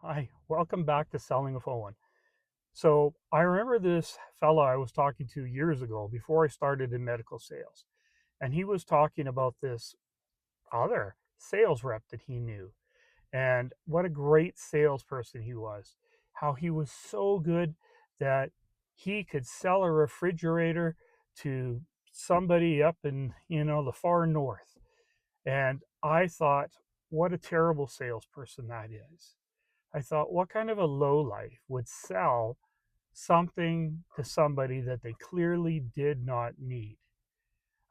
Hi, welcome back to Selling with Owen. So, I remember this fellow I was talking to years ago before I started in medical sales, and he was talking about this other sales rep that he knew and what a great salesperson he was. How he was so good that he could sell a refrigerator to somebody up in, the far north. And I thought, what a terrible salesperson that is. I thought, what kind of a lowlife would sell something to somebody that they clearly did not need?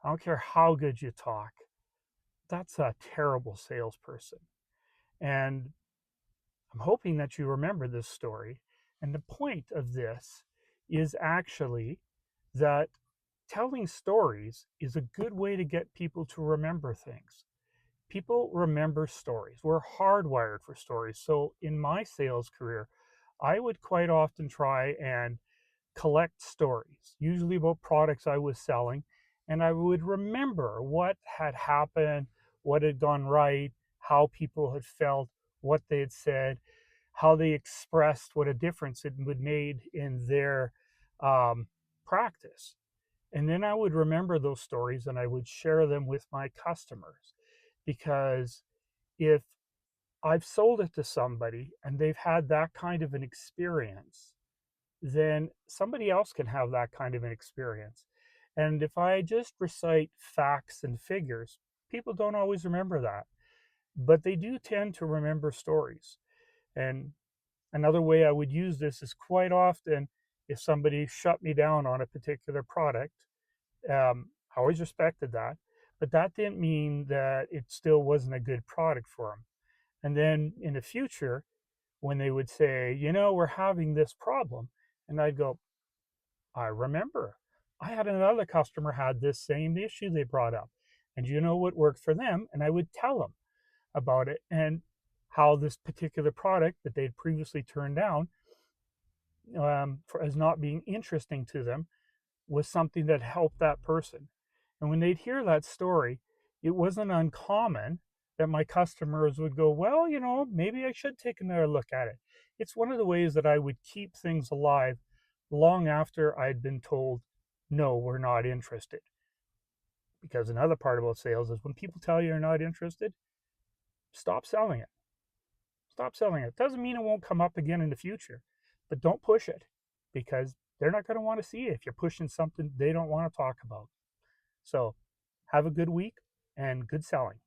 I don't care how good you talk. That's a terrible salesperson. And I'm hoping that you remember this story. And the point of this is actually that telling stories is a good way to get people to remember things. People remember stories. We're hardwired for stories. So in my sales career, I would quite often try and collect stories, usually about products I was selling, and I would remember what had happened, what had gone right, how people had felt, what they had said, how they expressed what a difference it would made in their um, practice. And then I would remember those stories and I would share them with my customers because if I've sold it to somebody and they've had that kind of an experience, then somebody else can have that kind of an experience. And if I just recite facts and figures, people don't always remember that, but they do tend to remember stories. And another way I would use this is quite often if somebody shut me down on a particular product, I always respected that, but that didn't mean that it still wasn't a good product for them. And then in the future, when they would say, we're having this problem, and I'd go, I remember I had another customer had this same issue they brought up. And you know what worked for them? And I would tell them about it and how this particular product that they'd previously turned down as not being interesting to them was something that helped that person. And when they'd hear that story, it wasn't uncommon that my customers would go, well, maybe I should take another look at it. It's one of the ways that I would keep things alive long after I'd been told, no, we're not interested. Because another part about sales is when people tell you you're not interested, stop selling it. Stop selling it. Doesn't mean it won't come up again in the future, but don't push it because they're not going to want to see it if you're pushing something they don't want to talk about. So have a good week and good selling.